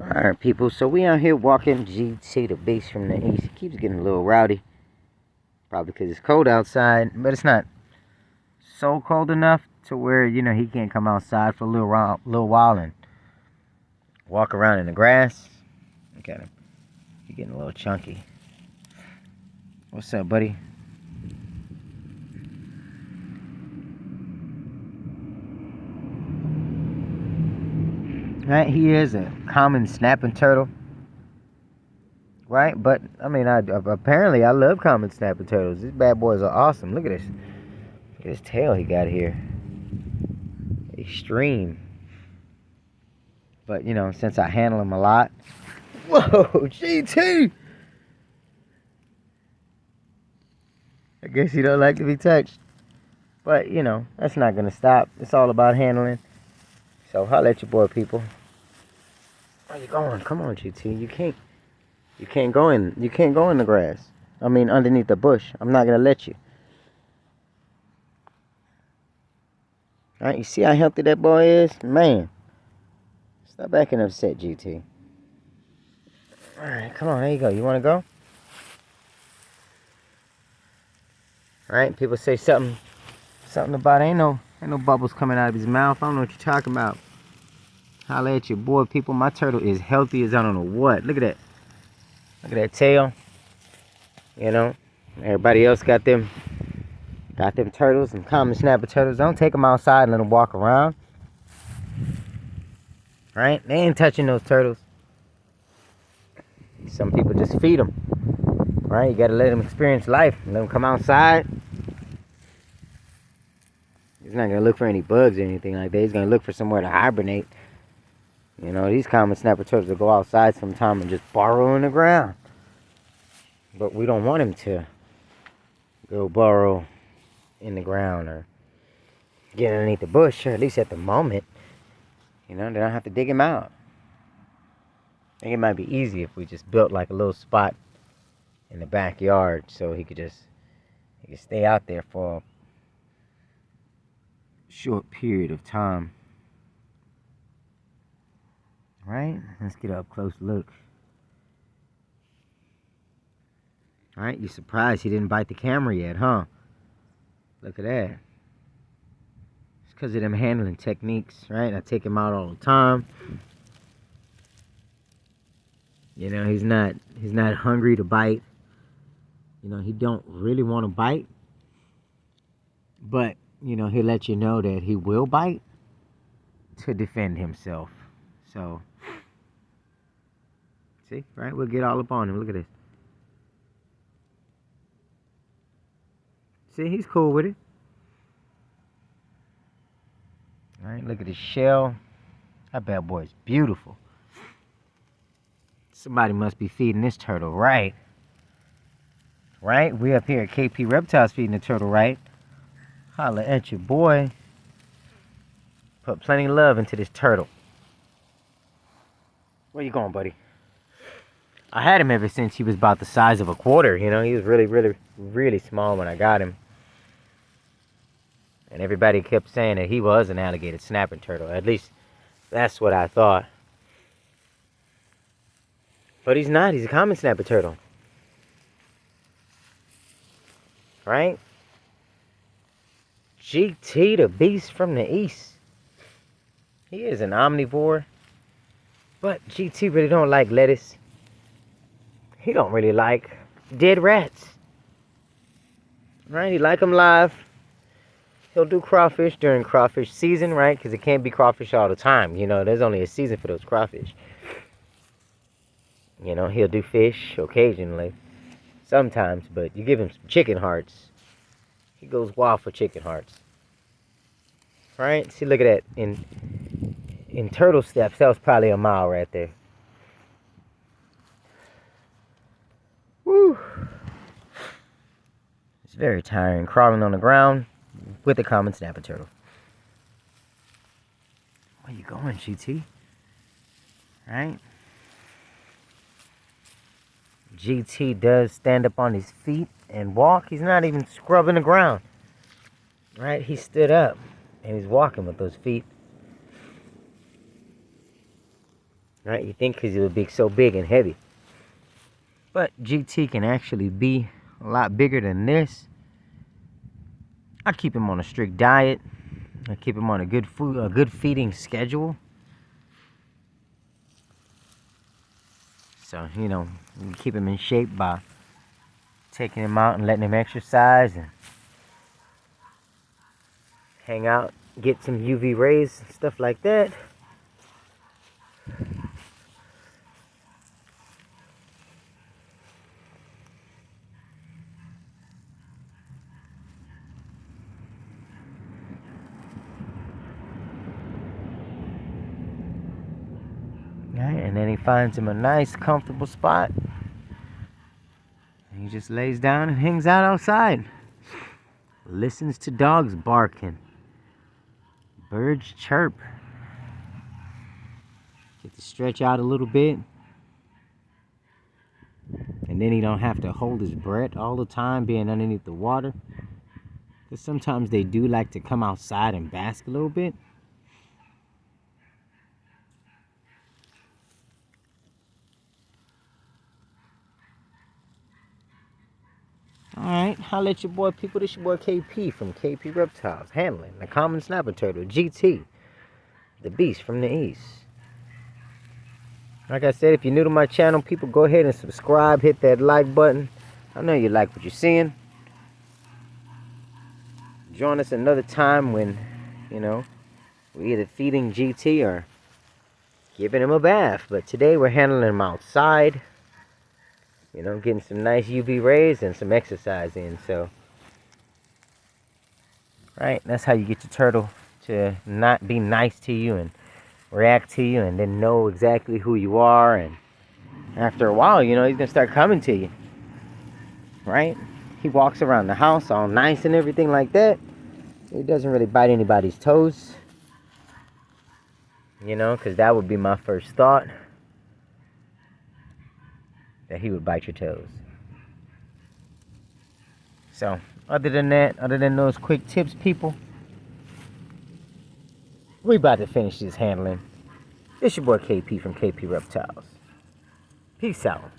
Alright, people, so we out here walking GT, the beast from the east. He keeps getting a little rowdy. Probably because it's cold outside, but it's not so cold enough to where, he can't come outside for a little while and walk around in the grass. Look at him. He's getting a little chunky. What's up, buddy? Right, he is a common snapping turtle. Right, but I mean, apparently I love common snapping turtles. These bad boys are awesome. Look at this. Look at his tail he got here. Extreme. But since I handle him a lot. Whoa, GT! I guess he don't like to be touched. But that's not gonna stop. It's all about handling. So holla at your boy, people. Where you going? Come on, GT. You can't go in the grass. I mean, underneath the bush. I'm not gonna let you. All right, you see how healthy that boy is, man. Stop acting upset, GT. All right, come on. There you go. You want to go? All right. People say something about ain't no bubbles coming out of his mouth. I don't know what you're talking about. Holla at your boy, people. My turtle is healthy as I don't know what. Look at that. Look at that tail. Everybody else got them turtles and common snapper turtles. Don't take them outside and let them walk around. Right? They ain't touching those turtles. Some people just feed them. Right? You gotta let them experience life. Let them come outside. He's not gonna look for any bugs or anything like that. He's gonna look for somewhere to hibernate. These common snapper turtles will go outside sometime and just burrow in the ground. But we don't want him to go burrow in the ground or get underneath the bush, or at least at the moment. They don't have to dig him out. I think it might be easy if we just built like a little spot in the backyard so he could stay out there for a short period of time. Right? Let's get up close look. Alright, you surprised he didn't bite the camera yet, huh? Look at that. It's because of them handling techniques, right? I take him out all the time. He's not hungry to bite. He don't really want to bite. But, he'll let you know that he will bite to defend himself. So, see, right? We'll get all up on him. Look at this. See, he's cool with it. All right, look at his shell. That bad boy is beautiful. Somebody must be feeding this turtle right. Right? We up here at KP Reptiles feeding the turtle right. Holla at your boy. Put plenty of love into this turtle. Where you going, buddy? I had him ever since he was about the size of a quarter. He was really, really, really small when I got him. And everybody kept saying that he was an alligator snapping turtle. At least that's what I thought. But he's not. He's a common snapper turtle. Right? GT, the beast from the east. He is an omnivore. But GT really don't like lettuce. He don't really like dead rats. Right? He like them live. He'll do crawfish during crawfish season, right? Because it can't be crawfish all the time. There's only a season for those crawfish. He'll do fish occasionally. Sometimes, but you give him some chicken hearts. He goes wild for chicken hearts. Right? See, look at that. In turtle steps, that was probably a mile right there. Woo! It's very tiring crawling on the ground with a common snapper turtle. Where you going, GT? Right? GT does stand up on his feet and walk. He's not even scrubbing the ground. Right? He stood up and he's walking with those feet. right? You think because he would be so big and heavy. But GT can actually be a lot bigger than this. I keep him on a strict diet. I keep him on a good feeding schedule. So, you know, you keep him in shape by taking him out and letting him exercise and hang out, get some UV rays, stuff like that. Right, and then he finds him a nice, comfortable spot. And he just lays down and hangs out outside. Listens to dogs barking. Birds chirp. Get to stretch out a little bit. And then he don't have to hold his breath all the time being underneath the water. Because sometimes they do like to come outside and bask a little bit. Alright, holla at your boy, people. This your boy KP from KP Reptiles, handling the common snapper turtle, GT, the beast from the east. Like I said, if you're new to my channel, people, go ahead and subscribe, hit that like button. I know you like what you're seeing. Join us another time when, you know, we're either feeding GT or giving him a bath. But today we're handling him outside. You know, getting some nice UV rays and some exercise in. So, right, that's how you get your turtle to not be nice to you and react to you and then know exactly who you are. And after a while, you know, he's going to start coming to you. Right? He walks around the house all nice and everything like that. He doesn't really bite anybody's toes. You know, because that would be my first thought. That he would bite your toes. So, other than that, other than those quick tips, people, we about to finish this handling. It's your boy KP from KP Reptiles. Peace out.